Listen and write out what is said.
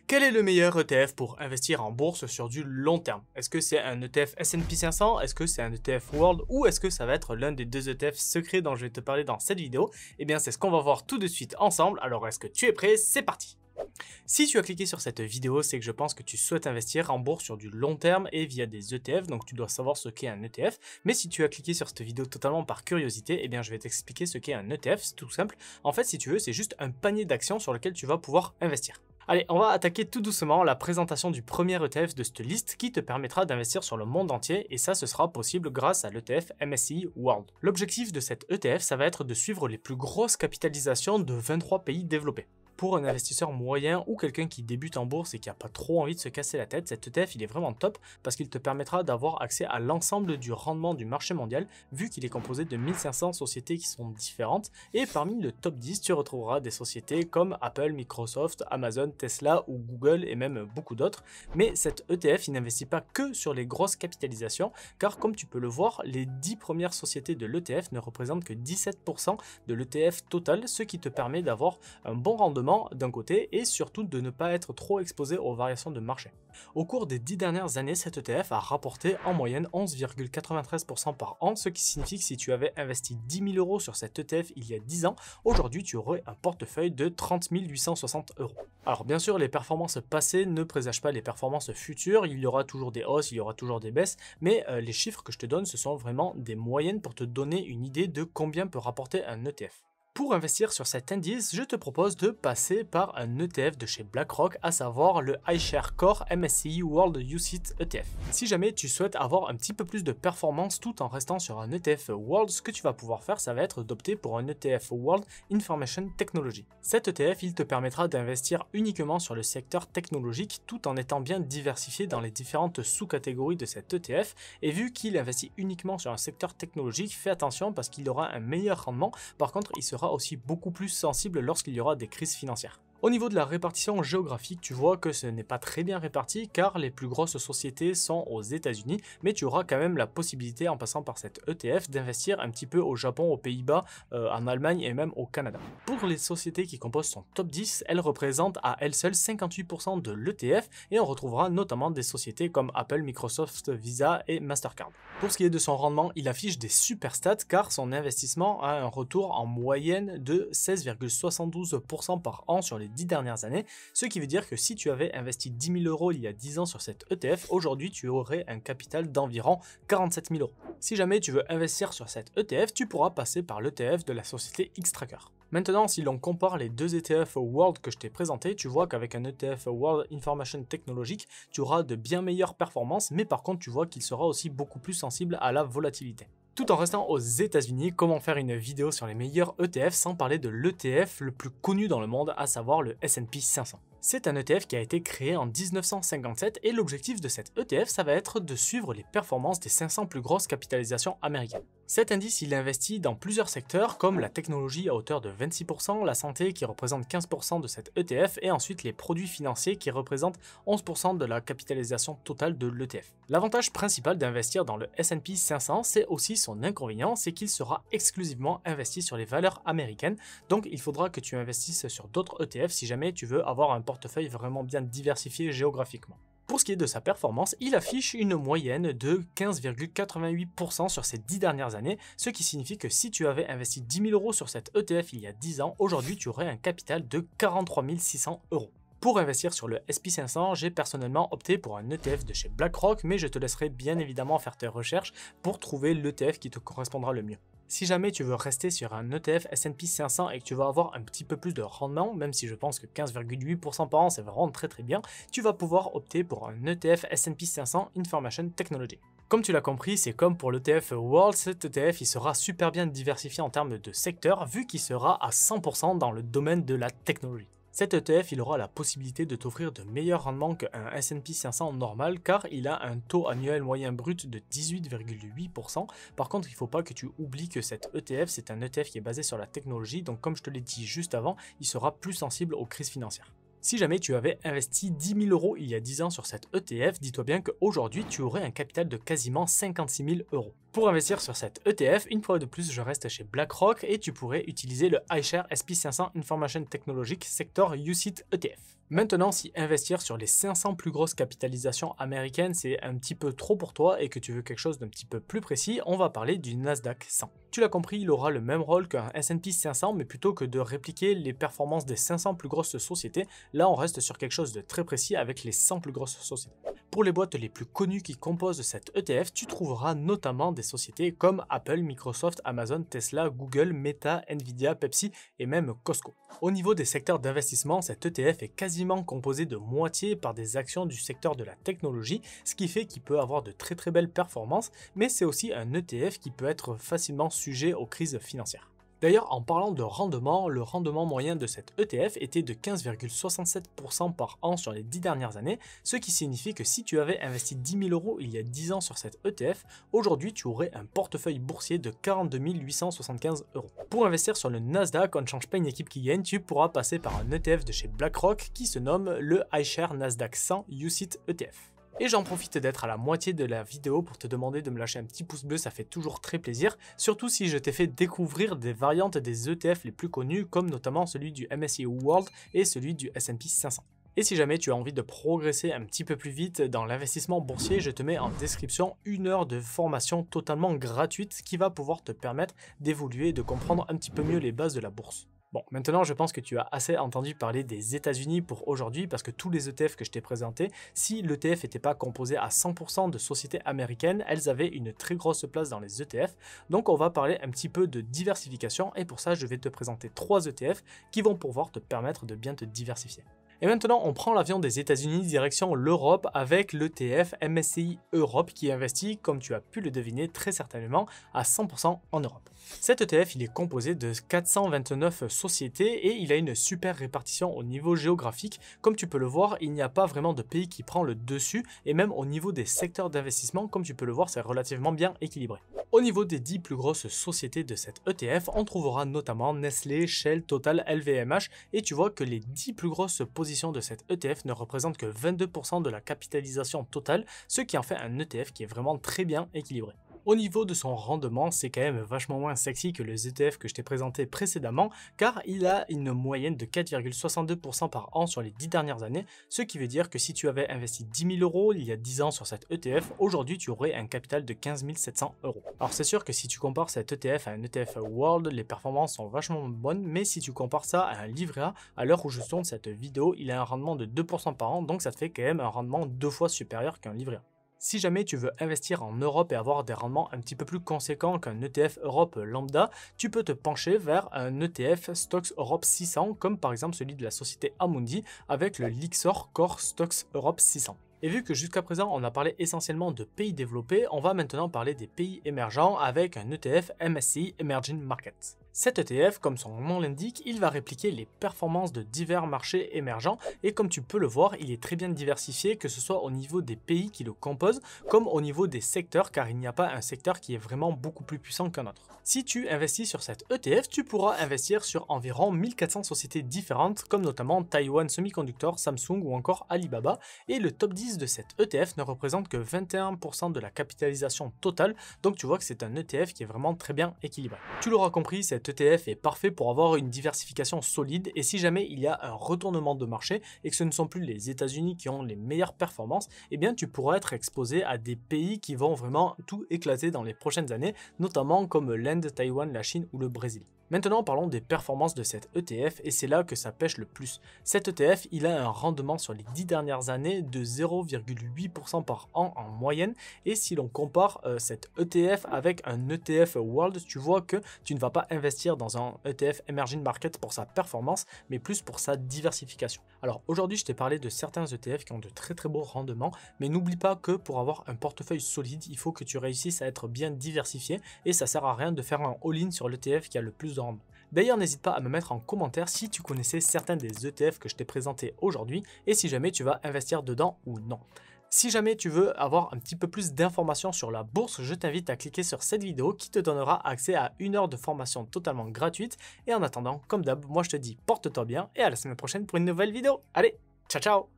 Quel est le meilleur ETF pour investir en bourse sur du long terme? Est-ce que c'est un ETF S&P 500? Est-ce que c'est un ETF World? Ou est-ce que ça va être l'un des deux ETF secrets dont je vais te parler dans cette vidéo? Eh bien, c'est ce qu'on va voir tout de suite ensemble. Alors, est-ce que tu es prêt? C'est parti! Si tu as cliqué sur cette vidéo, c'est que je pense que tu souhaites investir en bourse sur du long terme et via des ETF, donc tu dois savoir ce qu'est un ETF. Mais si tu as cliqué sur cette vidéo totalement par curiosité, eh bien je vais t'expliquer ce qu'est un ETF, c'est tout simple. En fait, si tu veux, c'est juste un panier d'actions sur lequel tu vas pouvoir investir. Allez, on va attaquer tout doucement la présentation du premier ETF de cette liste qui te permettra d'investir sur le monde entier et ça, ce sera possible grâce à l'ETF MSCI World. L'objectif de cet ETF, ça va être de suivre les plus grosses capitalisations de 23 pays développés. Pour un investisseur moyen ou quelqu'un qui débute en bourse et qui n'a pas trop envie de se casser la tête, cet ETF il est vraiment top parce qu'il te permettra d'avoir accès à l'ensemble du rendement du marché mondial vu qu'il est composé de 1500 sociétés qui sont différentes et parmi le top 10 tu retrouveras des sociétés comme Apple, Microsoft, Amazon, Tesla ou Google et même beaucoup d'autres. Mais cet ETF il n'investit pas que sur les grosses capitalisations car comme tu peux le voir, les 10 premières sociétés de l'ETF ne représentent que 17% de l'ETF total, ce qui te permet d'avoir un bon rendement d'un côté et surtout de ne pas être trop exposé aux variations de marché. Au cours des 10 dernières années, cet ETF a rapporté en moyenne 11,93% par an, ce qui signifie que si tu avais investi 10 000 € sur cet ETF il y a 10 ans, aujourd'hui tu aurais un portefeuille de 30 860 €. Alors bien sûr, les performances passées ne présagent pas les performances futures, il y aura toujours des hausses, il y aura toujours des baisses, mais les chiffres que je te donne, ce sont vraiment des moyennes pour te donner une idée de combien peut rapporter un ETF. Pour investir sur cet indice, je te propose de passer par un ETF de chez BlackRock, à savoir le iShares Core MSCI World UCITS ETF. Si jamais tu souhaites avoir un petit peu plus de performance tout en restant sur un ETF World, ce que tu vas pouvoir faire, ça va être d'opter pour un ETF World Information Technology. Cet ETF, il te permettra d'investir uniquement sur le secteur technologique tout en étant bien diversifié dans les différentes sous-catégories de cet ETF. Et vu qu'il investit uniquement sur un secteur technologique, fais attention parce qu'il aura un meilleur rendement. Par contre, il sera aussi beaucoup plus sensible lorsqu'il y aura des crises financières. Au niveau de la répartition géographique, tu vois que ce n'est pas très bien réparti car les plus grosses sociétés sont aux États-Unis, mais tu auras quand même la possibilité en passant par cet ETF d'investir un petit peu au Japon, aux Pays-Bas, en Allemagne et même au Canada. Pour les sociétés qui composent son top 10, elles représentent à elles seules 58% de l'ETF et on retrouvera notamment des sociétés comme Apple, Microsoft, Visa et Mastercard. Pour ce qui est de son rendement, il affiche des super stats car son investissement a un retour en moyenne de 16,72% par an sur les 10 dernières années, ce qui veut dire que si tu avais investi 10 000 € il y a 10 ans sur cet ETF, aujourd'hui tu aurais un capital d'environ 47 000 €. Si jamais tu veux investir sur cet ETF, tu pourras passer par l'ETF de la société Xtrackers. Maintenant, si l'on compare les deux ETF World que je t'ai présentés, tu vois qu'avec un ETF World Information Technologique, tu auras de bien meilleures performances, mais par contre tu vois qu'il sera aussi beaucoup plus sensible à la volatilité. Tout en restant aux États-Unis, comment faire une vidéo sur les meilleurs ETF sans parler de l'ETF le plus connu dans le monde, à savoir le S&P 500. C'est un ETF qui a été créé en 1957 et l'objectif de cet ETF, ça va être de suivre les performances des 500 plus grosses capitalisations américaines. Cet indice, il investit dans plusieurs secteurs comme la technologie à hauteur de 26%, la santé qui représente 15% de cet ETF et ensuite les produits financiers qui représentent 11% de la capitalisation totale de l'ETF. L'avantage principal d'investir dans le S&P 500, c'est aussi son inconvénient, c'est qu'il sera exclusivement investi sur les valeurs américaines, donc il faudra que tu investisses sur d'autres ETF si jamais tu veux avoir un portefeuille vraiment bien diversifié géographiquement. Pour ce qui est de sa performance, il affiche une moyenne de 15,88% sur ces 10 dernières années, ce qui signifie que si tu avais investi 10 000 € sur cet ETF il y a 10 ans, aujourd'hui tu aurais un capital de 43 600 €. Pour investir sur le S&P 500, j'ai personnellement opté pour un ETF de chez BlackRock, mais je te laisserai bien évidemment faire tes recherches pour trouver l'ETF qui te correspondra le mieux. Si jamais tu veux rester sur un ETF S&P 500 et que tu vas avoir un petit peu plus de rendement, même si je pense que 15,8% par an c'est vraiment très bien, tu vas pouvoir opter pour un ETF S&P 500 Information Technology. Comme tu l'as compris, c'est comme pour l'ETF World, cet ETF il sera super bien diversifié en termes de secteur vu qu'il sera à 100% dans le domaine de la technologie. Cet ETF, il aura la possibilité de t'offrir de meilleurs rendements qu'un S&P 500 normal car il a un taux annuel moyen brut de 18,8%. Par contre, il ne faut pas que tu oublies que cet ETF, c'est un ETF qui est basé sur la technologie, donc comme je te l'ai dit juste avant, il sera plus sensible aux crises financières. Si jamais tu avais investi 10 000 € il y a 10 ans sur cet ETF, dis-toi bien qu'aujourd'hui tu aurais un capital de quasiment 56 000 €. Pour investir sur cet ETF, une fois de plus, je reste chez BlackRock et tu pourrais utiliser le iShares SP500 Information Technologies Sector UCITS ETF. Maintenant, si investir sur les 500 plus grosses capitalisations américaines, c'est un petit peu trop pour toi et que tu veux quelque chose d'un petit peu plus précis, on va parler du Nasdaq 100. Tu l'as compris, il aura le même rôle qu'un S&P 500, mais plutôt que de répliquer les performances des 500 plus grosses sociétés, là on reste sur quelque chose de très précis avec les 100 plus grosses sociétés. Pour les boîtes les plus connues qui composent cet ETF, tu trouveras notamment des sociétés comme Apple, Microsoft, Amazon, Tesla, Google, Meta, Nvidia, Pepsi et même Costco. Au niveau des secteurs d'investissement, cet ETF est quasiment composé de moitié par des actions du secteur de la technologie, ce qui fait qu'il peut avoir de très belles performances, mais c'est aussi un ETF qui peut être facilement sujet aux crises financières. D'ailleurs, en parlant de rendement, le rendement moyen de cet ETF était de 15,67% par an sur les 10 dernières années, ce qui signifie que si tu avais investi 10 000 € il y a 10 ans sur cet ETF, aujourd'hui tu aurais un portefeuille boursier de 42 875 €. Pour investir sur le Nasdaq, on ne change pas une équipe qui gagne, tu pourras passer par un ETF de chez BlackRock qui se nomme le iShares Nasdaq 100 UCITS ETF. Et j'en profite d'être à la moitié de la vidéo pour te demander de me lâcher un petit pouce bleu, ça fait toujours très plaisir, surtout si je t'ai fait découvrir des variantes des ETF les plus connus, comme notamment celui du MSCI World et celui du S&P 500. Et si jamais tu as envie de progresser un petit peu plus vite dans l'investissement boursier, je te mets en description 1 heure de formation totalement gratuite qui va pouvoir te permettre d'évoluer et de comprendre un petit peu mieux les bases de la bourse. Bon, maintenant je pense que tu as assez entendu parler des États-Unis pour aujourd'hui parce que tous les ETF que je t'ai présentés, si l'ETF n'était pas composé à 100% de sociétés américaines, elles avaient une très grosse place dans les ETF. Donc on va parler un petit peu de diversification et pour ça je vais te présenter 3 ETF qui vont pouvoir te permettre de bien te diversifier. Et maintenant, on prend l'avion des États-Unis direction l'Europe avec l'ETF MSCI Europe qui investit, comme tu as pu le deviner très certainement, à 100% en Europe. Cet ETF, il est composé de 429 sociétés et il a une super répartition au niveau géographique. Comme tu peux le voir, il n'y a pas vraiment de pays qui prend le dessus et même au niveau des secteurs d'investissement, comme tu peux le voir, c'est relativement bien équilibré. Au niveau des 10 plus grosses sociétés de cet ETF, on trouvera notamment Nestlé, Shell, Total, LVMH et tu vois que les 10 plus grosses positions de cet ETF ne représentent que 22% de la capitalisation totale, ce qui en fait un ETF qui est vraiment très bien équilibré. Au niveau de son rendement, c'est quand même vachement moins sexy que les ETF que je t'ai présenté précédemment, car il a une moyenne de 4,62% par an sur les 10 dernières années, ce qui veut dire que si tu avais investi 10 000 € il y a 10 ans sur cet ETF, aujourd'hui tu aurais un capital de 15 700 €. Alors c'est sûr que si tu compares cet ETF à un ETF World, les performances sont vachement bonnes, mais si tu compares ça à un livret A, à l'heure où je tourne cette vidéo, il a un rendement de 2% par an, donc ça te fait quand même un rendement 2 fois supérieur qu'un livret A. Si jamais tu veux investir en Europe et avoir des rendements un petit peu plus conséquents qu'un ETF Europe lambda, tu peux te pencher vers un ETF Stocks Europe 600 comme par exemple celui de la société Amundi avec le Lyxor Core Stocks Europe 600. Et vu que jusqu'à présent on a parlé essentiellement de pays développés, on va maintenant parler des pays émergents avec un ETF MSCI Emerging Markets. Cet ETF, comme son nom l'indique, il va répliquer les performances de divers marchés émergents et comme tu peux le voir, il est très bien diversifié que ce soit au niveau des pays qui le composent comme au niveau des secteurs car il n'y a pas un secteur qui est vraiment beaucoup plus puissant qu'un autre. Si tu investis sur cet ETF, tu pourras investir sur environ 1400 sociétés différentes comme notamment Taiwan Semiconductor, Samsung ou encore Alibaba et le top 10 de cet ETF ne représente que 21% de la capitalisation totale donc tu vois que c'est un ETF qui est vraiment très bien équilibré. Tu l'auras compris, cet ETF est parfait pour avoir une diversification solide et si jamais il y a un retournement de marché et que ce ne sont plus les États-Unis qui ont les meilleures performances, eh bien tu pourras être exposé à des pays qui vont vraiment tout éclater dans les prochaines années, notamment comme l'Inde, Taïwan, la Chine ou le Brésil. Maintenant parlons des performances de cet ETF et c'est là que ça pêche le plus. Cet ETF il a un rendement sur les 10 dernières années de 0,8% par an en moyenne et si l'on compare cet ETF avec un ETF World, tu vois que tu ne vas pas investir dans un ETF Emerging Market pour sa performance mais plus pour sa diversification. Alors aujourd'hui je t'ai parlé de certains ETF qui ont de très beaux rendements mais n'oublie pas que pour avoir un portefeuille solide il faut que tu réussisses à être bien diversifié et ça sert à rien de faire un all-in sur l'ETF qui a le plus de rendement. D'ailleurs, n'hésite pas à me mettre en commentaire si tu connaissais certains des ETF que je t'ai présentés aujourd'hui et si jamais tu vas investir dedans ou non. Si jamais tu veux avoir un petit peu plus d'informations sur la bourse, je t'invite à cliquer sur cette vidéo qui te donnera accès à 1 heure de formation totalement gratuite. Et en attendant, comme d'hab, moi je te dis porte-toi bien et à la semaine prochaine pour une nouvelle vidéo. Allez, ciao ciao!